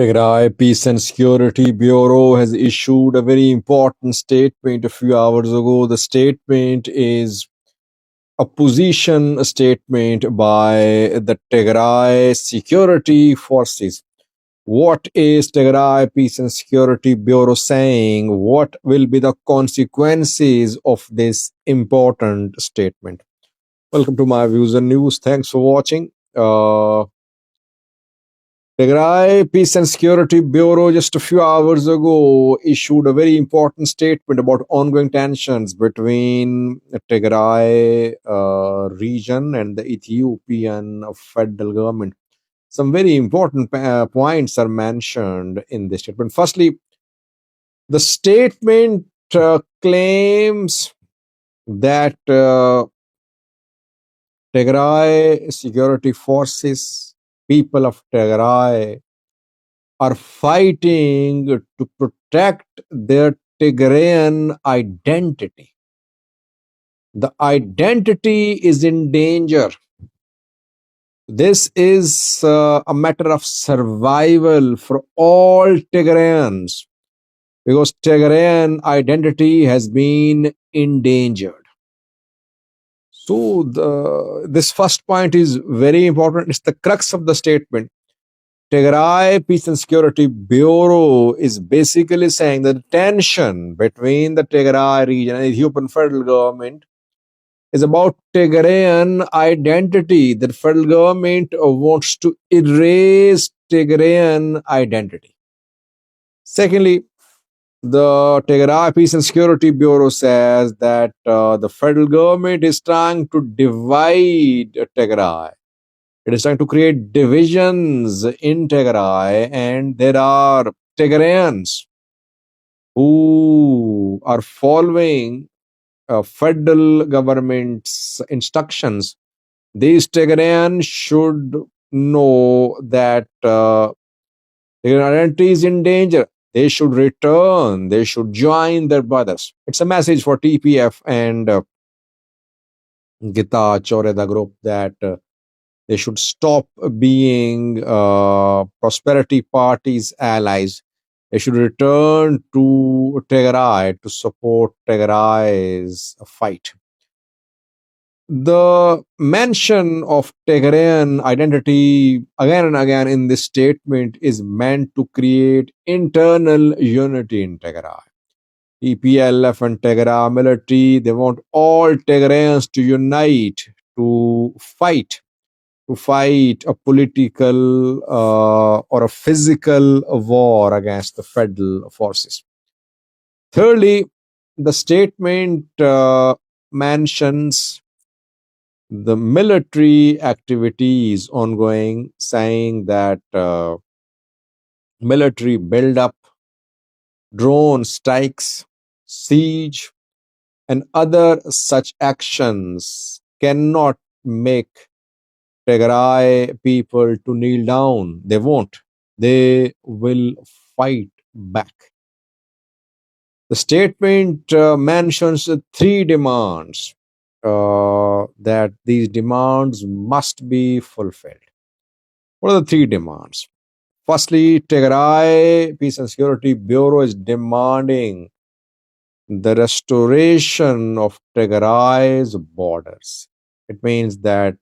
Tigray Peace and Security Bureau has issued a very important statement a few hours ago. The statement is a position statement by the Tigray Security Forces. What is Tigray Peace and Security Bureau saying? What will be the consequences of this important statement? Welcome to my views and news. Thanks for watching. Tigray Peace and Security Bureau just a few hours ago issued a very important statement about ongoing tensions between the Tigray region and the Ethiopian federal government. Some very important points are mentioned in this statement. Firstly, the statement claims that Tigray security forces, people of Tigray, are fighting to protect their Tigrayan identity. The identity is in danger. This is a matter of survival for all Tigrayans because Tigrayan identity has been endangered. So this first point is very important. It's the crux of the statement. Tigray Peace and Security Bureau is basically saying that the tension between the Tigray region and the Ethiopian federal government is about Tigrayan identity. The federal government wants to erase Tigrayan identity. Secondly, the Tigray Peace and Security Bureau says that the federal government is trying to divide Tigray. It is trying to create divisions in Tigray, and there are Tigrayans who are following federal government's instructions. These Tigrayans should know that their identity is in danger. They should return. They should join their brothers. It's a message for TPF and Gita Choreda group that they should stop being prosperity parties' allies. They should return to Tigray to support Tigray's fight. The mention of Tigrayan identity again and again in this statement is meant to create internal unity in Tigray. EPLF and Tigray military, they want all Tigrayans to unite to fight a political or a physical war against the federal forces. Thirdly, the statement mentions the military activities ongoing, saying that military build-up, drone strikes, siege, and other such actions cannot make Tigray people to kneel down. They won't. They will fight back. The statement mentions three demands that these demands must be fulfilled. What are the three demands? Firstly, Tigray Peace and Security Bureau is demanding the restoration of Tigray's borders. It means that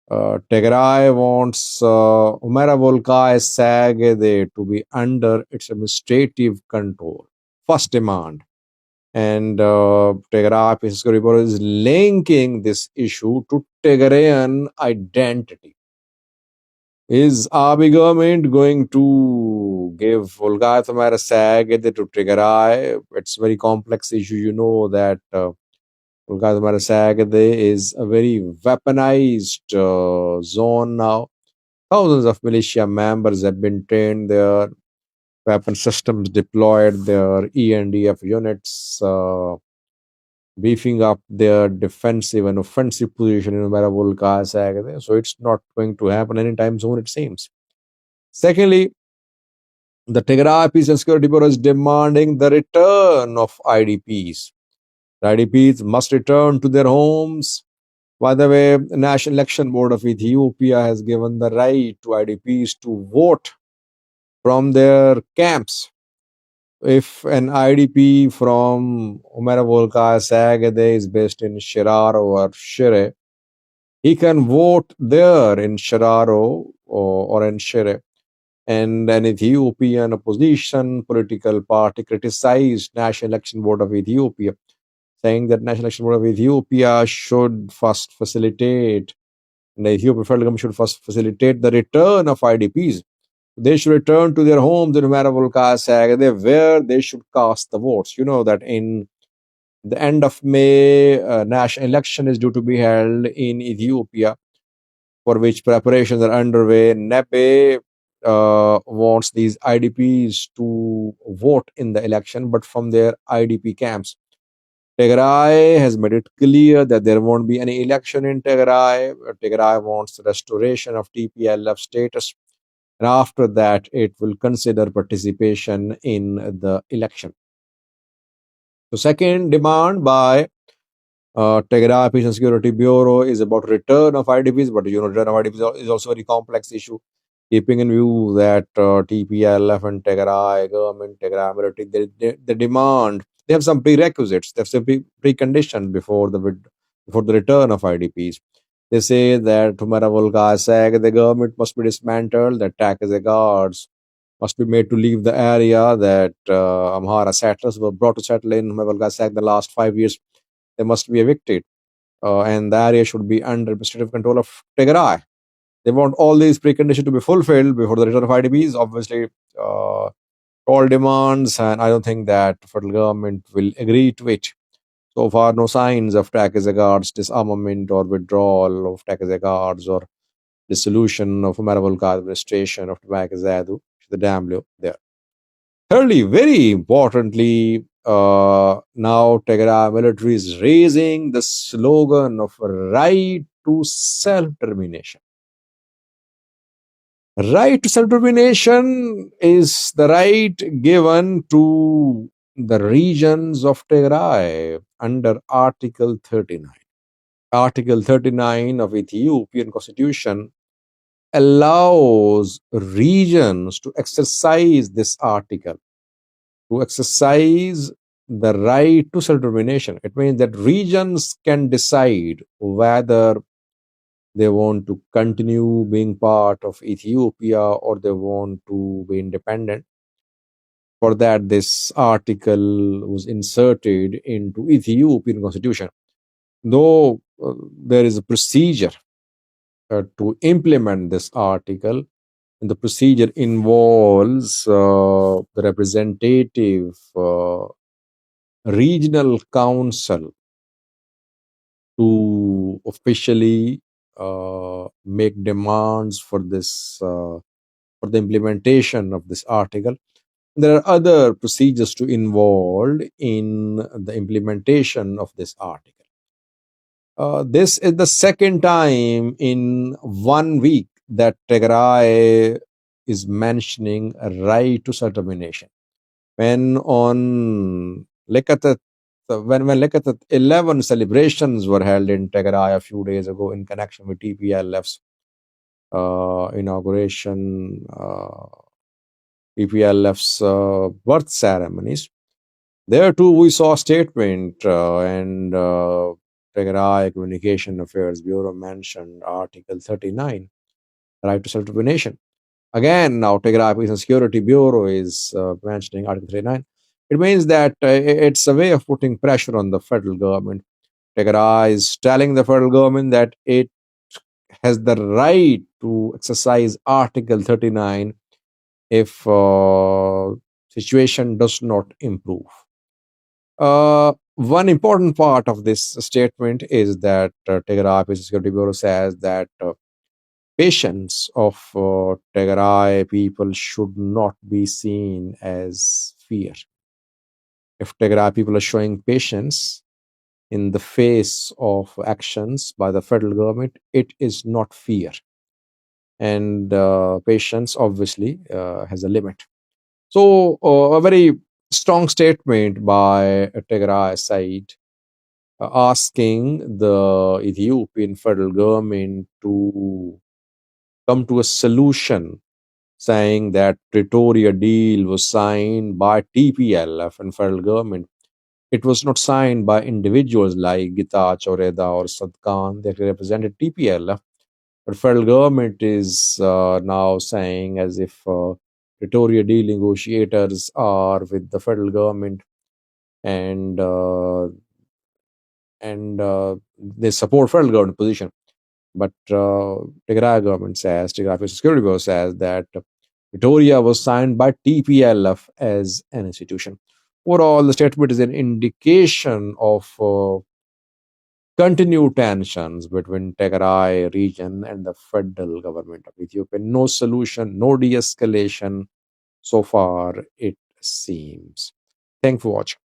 Tigray wants Humera Volkai Sagede to be under its administrative control. First demand. And Tigray Peace and Security Bureau is linking this issue to Tigrayan identity. Is Abiy government going to give Volgai Humera Sagede to Tigray? It's a very complex issue. You know that Volgai Sagade is a very weaponized zone now. Thousands of militia members have been trained there, weapon systems deployed there, ENDF units beefing up their defensive and offensive position in Volgai Sagade. So it's not going to happen anytime soon, it seems. Secondly, the Tigray Peace and Security Bureau is demanding the return of IDPs. The IDPs must return to their homes. By the way, the National Election Board of Ethiopia has given the right to IDPs to vote from their camps. If an IDP from Umera Volka Sagade is based in Shiraro or Shire, he can vote there in Shiraro or in Shire. And an Ethiopian opposition political party criticized National Election Board of Ethiopia, saying that National Election Board of Ethiopia should first facilitate, and the Ethiopian federal government should first facilitate the return of IDPs. They should return to their homes in Humera Sagade, where they should cast the votes. You know that in the end of May, national election is due to be held in Ethiopia, for which preparations are underway. NEPE wants these IDPs to vote in the election, but from their IDP camps. Tigray has made it clear that there won't be any election in Tigray. Tigray wants restoration of TPLF status, and after that, it will consider participation in the election. The second demand by Tigray Peace and Security Bureau is about return of IDPs, but return of IDPs is also a very complex issue. Keeping in view that TPLF and Tigray government, Tigray military, they demand, they have some prerequisites, they have some preconditions before the return of IDPs. They say that the government must be dismantled, that Takase guards must be made to leave the area, that Amhara settlers were brought to settle in Humarwalgasag the last 5 years. They must be evicted, and the area should be under administrative control of Tigray. They want all these preconditions to be fulfilled before the return of IDPs. Obviously, all demands, and I don't think that the federal government will agree to it. So far, no signs of Takase disarmament or withdrawal of Takase or dissolution of Maravolka administration of Takase, the damn there. Thirdly, very importantly, now Tigray military is raising the slogan of right to self-determination. Right to self-determination is the right given to the regions of Tigray under Article 39. Article 39 of Ethiopian Constitution allows regions to exercise this article, to exercise the right to self-determination. It means that regions can decide whether they want to continue being part of Ethiopia or they want to be independent. For that, this article was inserted into Ethiopian constitution. Though there is a procedure to implement this article, and the procedure involves the representative regional council to officially make demands for this for the implementation of this article. There are other procedures to involved in the implementation of this article. This is the second time in 1 week that Tigray is mentioning a right to self-determination. When on Lekatet, when Lekatet 11 celebrations were held in Tigray a few days ago in connection with TPLF's inauguration, TPLF's birth ceremonies, there too we saw a statement and Tigray Communication Affairs Bureau mentioned Article 39, right to self-determination. Again, now Tigray Peace and Security Bureau is mentioning Article 39. It means that it's a way of putting pressure on the federal government. Tigray is telling the federal government that it has the right to exercise Article 39 if situation does not improve. One important part of this statement is that Tigray Peace and Security Bureau says that patience of Tigray people should not be seen as fear. If Tigray people are showing patience in the face of actions by the federal government, it is not fear. And patience obviously has a limit. So a very strong statement by Tigray side asking the Ethiopian federal government to come to a solution saying that Pretoria deal was signed by TPLF and federal government. It was not signed by individuals like Gita Choreda or Sadkan that represented TPLF, but federal government is now saying as if Pretoria deal negotiators are with the federal government and they support federal government position. But Tigray government says, Tigray Security Bureau says that Pretoria was signed by TPLF as an institution. Overall, the statement is an indication of continued tensions between Tigray region and the federal government of Ethiopia. No solution, no de-escalation so far, it seems. Thanks for watching.